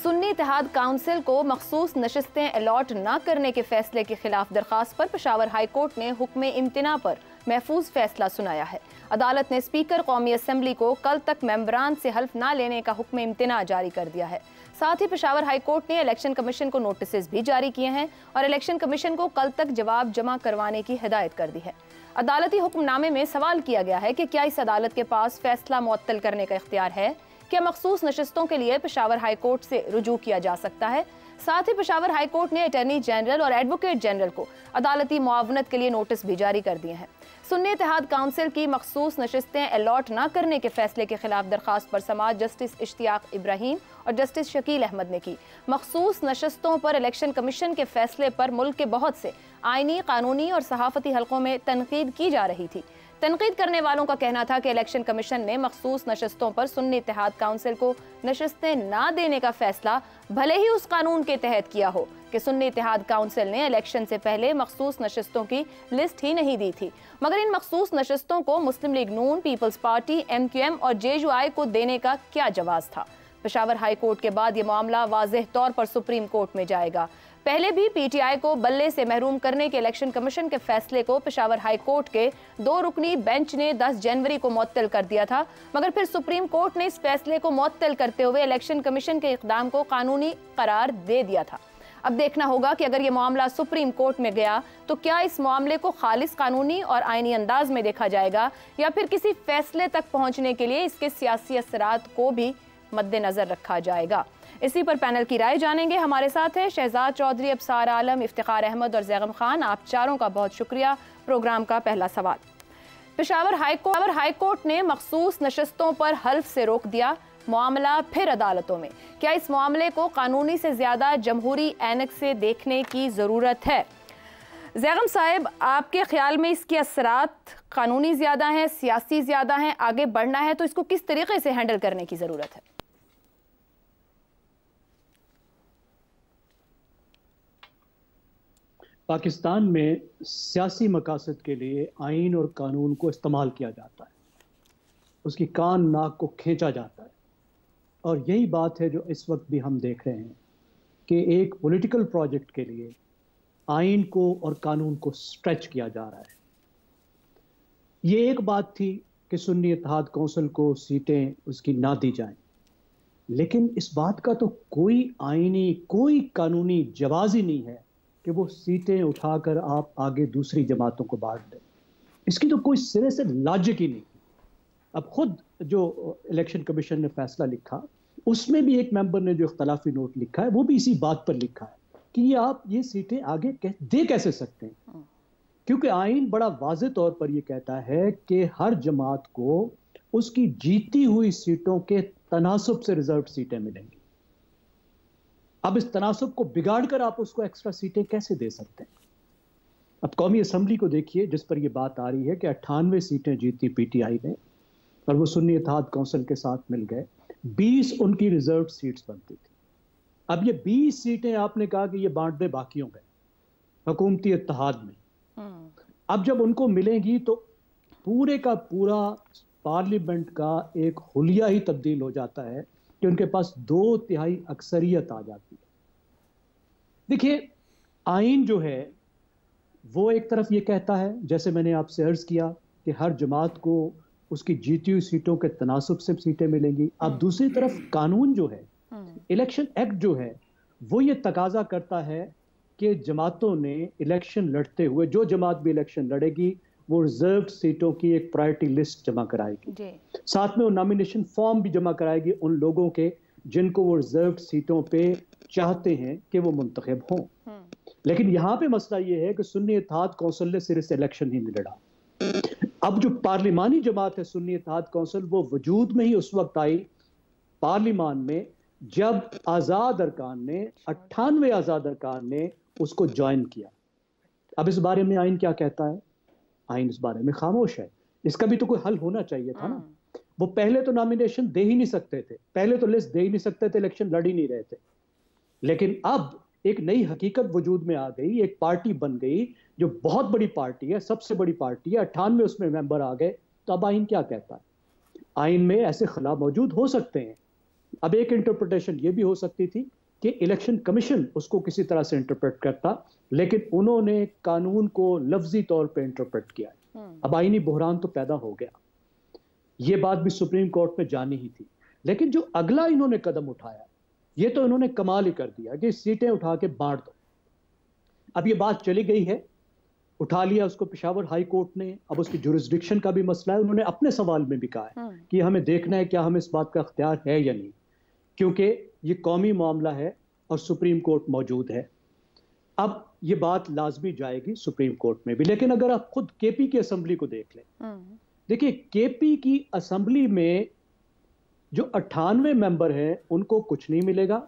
سنی اتحاد کونسل کو مخصوص نشستیں الاٹ نہ کرنے کے فیصلے کے خلاف درخواست پر پشاور ہائی کورٹ نے حکم امتناع پر محفوظ فیصلہ سنایا ہے۔ عدالت نے اسپیکر قومی اسمبلی کو کل تک ممبران سے حلف نہ لینے کا حکم امتناع جاری کر دیا ہے۔ ساتھ ہی پشاور ہائی کورٹ نے الیکشن کمیشن کو نوٹسز بھی جاری کیے ہیں اور الیکشن کمیشن کو کل تک جواب جمع کروانے کی ہدایت کر دی ہے۔ عدالتی حکم نامے میں سوال کیا گیا ہے کہ کیا اس عدالت کے پاس فیصلہ معطل کرنے کا اختیار ہے؟ کیا مخصوص نشستوں کے لیے پشاور ہائی کورٹ سے رجوع کیا جا سکتا ہے؟ ساتھ ہی پشاور ہائی کورٹ نے اٹارنی جنرل اور ایڈوکیٹ جنرل کو عدالتی معاونت کے لیے نوٹس بھی جاری کر دیے ہیں۔ سنی اتحاد کونسل کی مخصوص نشستیں الاٹ نہ کرنے کے فیصلے کے خلاف درخواست پر سماعت جسٹس اشتیاق ابراہیم اور جسٹس شکیل احمد نے کی۔ مخصوص نشستوں پر الیکشن کمیشن کے فیصلے پر ملک کے بہت سے آئینی، قانونی اور صحافتی حلقوں میں تنقید کی جا رہی تھی۔ تنقید کرنے والوں کا کہنا تھا کہ الیکشن کمیشن نے مخصوص نشستوں پر سنی اتحاد کونسل کو نشستیں نہ دینے کا فیصلہ بھلے ہی اس قانون کے تحت کیا ہو کہ سنی اتحاد کونسل نے الیکشن سے پہلے مخصوص نشستوں کی لسٹ ہی نہیں دی تھی، مگر ان مخصوص نشستوں کو مسلم لیگ نون، پیپلز پارٹی، MQM اور JUI کو دینے کا کیا جواز تھا؟ پشاور ہائی کورٹ کے بعد یہ معاملہ واضح طور پر سپریم کورٹ میں جائے گا۔ پہلے بھی PTI کو بلے سے محروم کرنے کے الیکشن کمیشن کے فیصلے کو پشاور ہائی کورٹ کے 2 رکنی بینچ نے 10 جنوری کو معطل کر دیا تھا، مگر پھر سپریم کورٹ نے اس فیصلے کو معطل کرتے ہوئے الیکشن کمیشن کے اقدام کو قانونی قرار دے دیا تھا۔ اب دیکھنا ہوگا کہ اگر یہ معاملہ سپریم کورٹ میں گیا تو کیا اس معاملے کو خالص قانونی اور آئینی انداز میں دیکھا جائے گا یا پھر کسی فیصلے تک پہنچنے کے لیے اس کے سیاسی اثرات کو بھی مد نظر رکھا جائے گا۔ اسی پر پینل کی رائے جانیں گے۔ ہمارے ساتھ ہیں شہزاد چودھری، ابصار عالم، افتخار احمد اور زیغم خان۔ آپ چاروں کا بہت شکریہ۔ پروگرام کا پہلا سوال، پشاور ہائی کورٹ نے مخصوص نشستوں پر حلف سے روک دیا، معاملہ پھر عدالتوں میں۔ کیا اس معاملے کو قانونی سے زیادہ جمہوری اینک سے دیکھنے کی ضرورت ہے؟ زیغم صاحب، آپ کے خیال میں اس کے اثرات قانونی زیادہ ہیں، سیاسی زیادہ ہیں؟ آگے بڑھنا ہے تو اس کو کس طریقے سے ہینڈل کرنے کی ضرورت ہے؟ پاکستان میں سیاسی مقاصد کے لیے آئین اور قانون کو استعمال کیا جاتا ہے، اس کی کان ناک کو کھینچا جاتا ہے، اور یہی بات ہے جو اس وقت بھی ہم دیکھ رہے ہیں کہ ایک پولیٹیکل پروجیکٹ کے لیے آئین کو اور قانون کو سٹریچ کیا جا رہا ہے۔ یہ ایک بات تھی کہ سنی اتحاد کونسل کو سیٹیں اس کی نہ دی جائیں، لیکن اس بات کا تو کوئی آئینی، کوئی قانونی جواز ہی نہیں ہے کہ وہ سیٹیں اٹھا کر آپ آگے دوسری جماعتوں کو بانٹ دیں۔ اس کی تو کوئی سرے سے لاجک ہی نہیں۔ اب خود جو الیکشن کمیشن نے فیصلہ لکھا، اس میں بھی ایک ممبر نے جو اختلافی نوٹ لکھا ہے وہ بھی اسی بات پر لکھا ہے کہ یہ آپ یہ سیٹیں آگے دے کیسے سکتے ہیں، کیونکہ آئین بڑا واضح طور پر یہ کہتا ہے کہ ہر جماعت کو اس کی جیتی ہوئی سیٹوں کے تناسب سے ریزروڈ سیٹیں ملیں گی۔ اب اس تناسب کو بگاڑ کر آپ اس کو ایکسٹرا سیٹیں کیسے دے سکتے ہیں؟ اب قومی اسمبلی کو دیکھیے جس پر یہ بات آ رہی ہے کہ 98 سیٹیں جیتی PTI نے اور وہ سنی اتحاد کونسل کے ساتھ مل گئے، 20 ان کی ریزروڈ سیٹس بنتی تھی۔ اب یہ 20 سیٹیں آپ نے کہا کہ یہ بانٹ دے باقیوں گئے حکومتی اتحاد میں۔ اب جب ان کو ملیں گی تو پورے کا پورا پارلیمنٹ کا ایک حلیہ ہی تبدیل ہو جاتا ہے کہ ان کے پاس 2/3 اکثریت آ جاتی ہے۔ دیکھیے، آئین جو ہے وہ ایک طرف یہ کہتا ہے، جیسے میں نے آپ سے عرض کیا، کہ ہر جماعت کو اس کی جیتی ہوئی سیٹوں کے تناسب سے سیٹیں ملیں گی۔ اب دوسری طرف قانون جو ہے، الیکشن ایکٹ جو ہے، وہ یہ تقاضا کرتا ہے کہ جماعتوں نے الیکشن لڑتے ہوئے، جو جماعت بھی الیکشن لڑے گی وہ ریزروڈ سیٹوں کی ایک پرائرٹی لسٹ جمع کرائے گی، ساتھ میں وہ نامینیشن فارم بھی جمع کرائے گی ان لوگوں کے جن کو وہ ریزروڈ سیٹوں پہ چاہتے ہیں کہ وہ منتخب ہوں۔ لیکن یہاں پہ مسئلہ یہ ہے کہ سنی اتحاد کونسل نے صرف الیکشن ہی نہیں لڑا۔ اب جو پارلیمانی جماعت ہے سنی اتحاد کونسل، وہ وجود میں ہی اس وقت آئی پارلیمان میں جب آزاد ارکان نے 98 آزاد ارکان نے اس کو جوائن کیا۔ اب اس بارے میں آئین کیا کہتا ہے؟ آئین اس بارے میں خاموش ہے۔ اس کا بھی تو کوئی حل ہونا چاہیے تھا نا۔ وہ پہلے تو نامینیشن دے ہی نہیں سکتے تھے، پہلے تو لسٹ دے ہی نہیں سکتے تھے، الیکشن لڑ ہی نہیں رہے تھے۔ لیکن اب ایک نئی حقیقت وجود میں آ گئی، ایک پارٹی بن گئی جو بہت بڑی پارٹی ہے، سب سے بڑی پارٹی ہے، 98 اس میں ممبر آ گئے۔ تو اب آئین کیا کہتا ہے؟ آئین میں ایسے خلا موجود ہو سکتے ہیں، اب ایک انٹرپریٹیشن یہ بھی ہو سکتی تھی کہ الیکشن کمیشن اس کو کسی طرح سے انٹرپریٹ کرتا، لیکن انہوں نے قانون کو لفظی طور پہ انٹرپریٹ کیا ہے۔ اب آئینی بحران تو پیدا ہو گیا، یہ بات بھی سپریم کورٹ میں جانی ہی تھی، لیکن جو اگلا انہوں نے قدم اٹھایا یہ تو انہوں نے کمال ہی کر دیا کہ سیٹیں اٹھا کے بانٹ دو۔ اب یہ بات چلی گئی ہے، اٹھا لیا اس کو پشاور ہائی کورٹ نے، اب اس کی جورسڈکشن کا بھی مسئلہ ہے۔ انہوں نے اپنے سوال میں بھی کہا ہے کہ ہمیں دیکھنا ہے کیا ہمیں اس بات کا اختیار ہے یا نہیں، کیونکہ یہ قومی معاملہ ہے اور سپریم کورٹ موجود ہے۔ اب یہ بات لازمی جائے گی سپریم کورٹ میں بھی، لیکن اگر آپ خود کے پی کی اسمبلی کو دیکھ لیں، دیکھیں کے پی کی اسمبلی میں جو 98 ممبر ہیں ان کو کچھ نہیں ملے گا،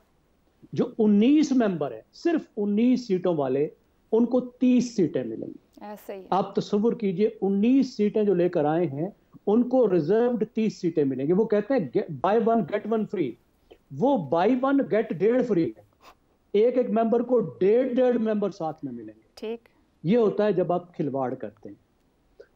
جو 19 ممبر ہیں صرف 19 سیٹوں والے ان کو 30 سیٹیں ملیں گی۔ آپ تصور کیجئے 19 سیٹیں جو لے کر آئے ہیں ان کو ریزروڈ 30 سیٹیں ملیں گی۔ وہ کہتے ہیں buy one get one free, وہ بائی ون گیٹ 1.5 فری ہے، ایک ایک ممبر کو 1.5 ممبر ساتھ میں ملیں گے۔ ٹھیک، یہ ہوتا ہے جب آپ کھلواڑ کرتے ہیں۔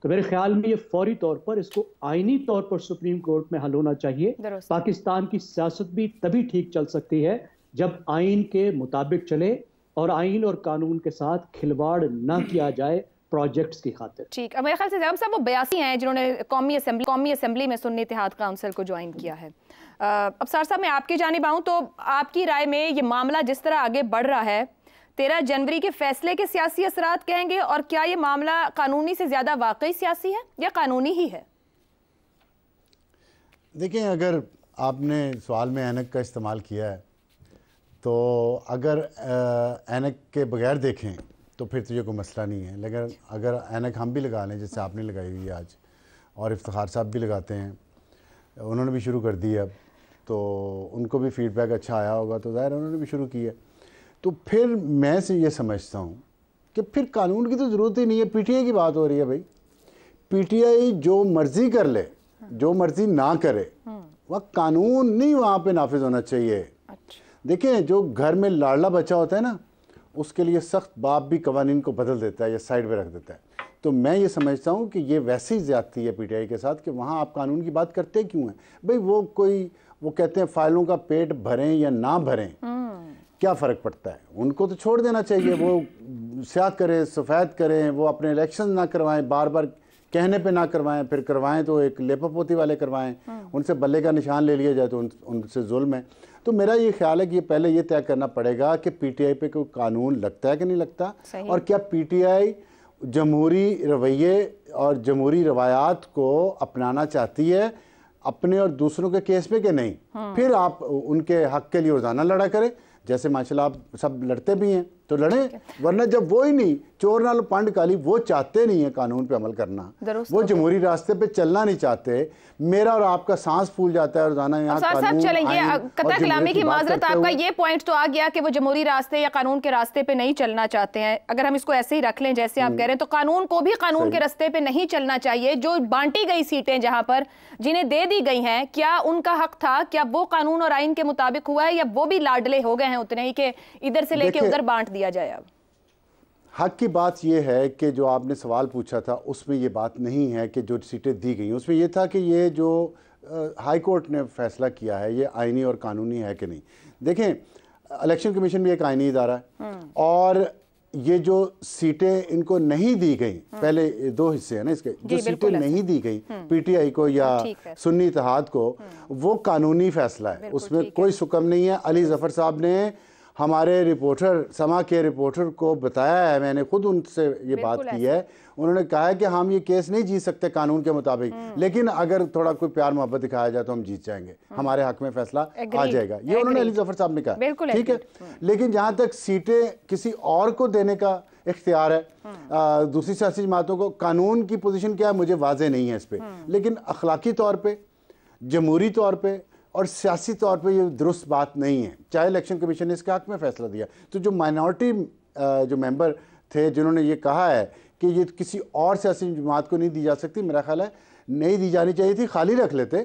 تو میرے خیال میں یہ فوری طور پر اس کو آئینی طور پر سپریم کورٹ میں حل ہونا چاہیے۔ پاکستان کی سیاست بھی تبھی ٹھیک چل سکتی ہے جب آئین کے مطابق چلے اور آئین اور قانون کے ساتھ کھلواڑ نہ کیا جائے پروجیکٹس کی خاطر۔ ٹھیک، میرے خیال سے زیادہ صاحب وہ 82 ہیں جنہوں نے قومی اسمبلی میں سنی اتحاد کونسل کو جوائن کیا ہے۔ ابصار صاحب میں آپ کی جانب آؤں تو آپ کی رائے میں یہ معاملہ جس طرح آگے بڑھ رہا ہے 13 جنوری کے فیصلے کے سیاسی اثرات کہیں گے، اور کیا یہ معاملہ قانونی سے زیادہ واقعی سیاسی ہے یا قانونی ہی ہے؟ دیکھیں، اگر آپ نے سوال میں اینک کا استعمال کیا ہے تو اگر اینک کے بغیر دیکھیں تو پھر تو یہ کوئی مسئلہ نہیں ہے، لیکن اگر اینک ہم بھی لگا لیں جیسے آپ نے لگائی ہوئی ہے آج، اور افتخار صاحب بھی لگاتے ہیں، انہوں نے بھی شروع کر دی اب، تو ان کو بھی فیڈ بیک اچھا آیا ہوگا تو ظاہر انہوں نے بھی شروع کی ہے، تو پھر میں سے یہ سمجھتا ہوں کہ پھر قانون کی تو ضرورت ہی نہیں ہے۔ پی ٹی آئی کی بات ہو رہی ہے بھائی، پی ٹی آئی جو مرضی کر لے، جو مرضی نہ کرے، وہ قانون نہیں وہاں پہ نافذ ہونا چاہیے۔ دیکھیں، جو گھر میں لاڑلا بچہ ہوتا ہے نا، اس کے لیے سخت باپ بھی قوانین کو بدل دیتا ہے یا سائڈ پہ رکھ دیتا ہے۔ تو میں یہ سمجھتا ہوں کہ یہ ویسی زیادتی ہے پی ٹی آئی کے ساتھ کہ وہاں آپ قانون کی بات کرتے کیوں ہیں بھئی؟ وہ کہتے ہیں فائلوں کا پیٹ بھریں یا نہ بھریں، کیا فرق پڑتا ہے؟ ان کو تو چھوڑ دینا چاہیے، وہ سیاہ کریں سفید کریں، وہ اپنے الیکشن نہ کروائیں، بار بار کہنے پہ نہ کروائیں، پھر کروائیں تو ایک لیپا پوتی والے کروائیں، ان سے بلے کا نشان لے لیا جائے تو ان سے ظلم ہے۔ تو میرا یہ خیال ہے کہ پہلے یہ طے کرنا پڑے گا کہ پی ٹی آئی پہ کوئی قانون لگتا ہے کہ نہیں لگتا، اور کیا پی ٹی آئی جمہوری رویے اور جمہوری روایات کو اپنانا چاہتی ہے اپنے اور دوسروں کے کیس پہ کہ نہیں۔ پھر آپ ان کے حق کے لیے روزانہ لڑا کریں، جیسے ماشاءاللہ آپ سب لڑتے بھی ہیں تو لڑیں، ورنہ جب وہ ہی نہیں چور نال پانڈ کالی، وہ چاہتے نہیں ہیں قانون پہ عمل کرنا، وہ جمہوری راستے پہ چلنا نہیں چاہتے، میرا اور آپ کا سانس پھول جاتا ہے روزانہ یہاں قانون چلیں گے۔ قطع کلامی کی معذرت، آپ کا یہ پوائنٹ تو آ گیا کہ وہ جمہوری راستے یا قانون کے راستے پہ نہیں چلنا چاہتے ہیں۔ اگر ہم اس کو ایسے ہی رکھ لیں جیسے آپ کہہ رہے ہیں، تو قانون کو بھی قانون کے راستے پہ نہیں چلنا چاہیے۔ جو بانٹی گئی سیٹیں جہاں پر جنہیں دے دی گئی ہیں، کیا ان کا حق تھا؟ کیا وہ قانون اور آئین کے مطابق ہوا ہے، یا وہ بھی لاڈلے ہو گئے ہیں اتنے ہی کہ ادھر سے لے کے ادھر بانٹ دیا جائے؟ اب حق کی بات یہ ہے کہ جو آپ نے سوال پوچھا تھا اس میں یہ بات نہیں ہے کہ جو سیٹیں دی گئیں، اس میں یہ تھا کہ یہ جو ہائی کورٹ نے فیصلہ کیا ہے یہ آئینی اور قانونی ہے کہ نہیں۔ دیکھیں، الیکشن کمیشن بھی ایک آئینی ادارہ ہے، اور یہ جو سیٹیں ان کو نہیں دی گئیں، پہلے دو حصے ہیں نا اس کے، جو سیٹیں نہیں دی گئیں پی ٹی آئی کو یا سنی اتحاد کو، وہ قانونی فیصلہ ہے، اس میں کوئی سکم نہیں ہے۔ علی ظفر صاحب نے ہمارے رپورٹر سما کے رپورٹر کو بتایا ہے، میں نے خود ان سے یہ بات کی ہے، انہوں نے کہا ہے کہ ہم یہ کیس نہیں جیت سکتے قانون کے مطابق، لیکن اگر تھوڑا کوئی پیار محبت دکھایا جائے تو ہم جیت جائیں گے، ہمارے حق میں فیصلہ آ جائے گا، یہ انہوں نے علی ظفر صاحب نے کہا، ٹھیک ہے۔ لیکن جہاں تک سیٹیں کسی اور کو دینے کا اختیار ہے دوسری سیاسی جماعتوں کو، قانون کی پوزیشن کیا ہے مجھے واضح نہیں ہے اس پہ، لیکن اخلاقی طور پہ، جمہوری طور پہ اور سیاسی طور پہ یہ درست بات نہیں ہے، چاہے الیکشن کمیشن نے اس کے حق میں فیصلہ دیا۔ تو جو مائنورٹی جو ممبر تھے جنہوں نے یہ کہا ہے کہ یہ کسی اور سیاسی جماعت کو نہیں دی جا سکتی، میرا خیال ہے نہیں دی جانی چاہیے تھی، خالی رکھ لیتے،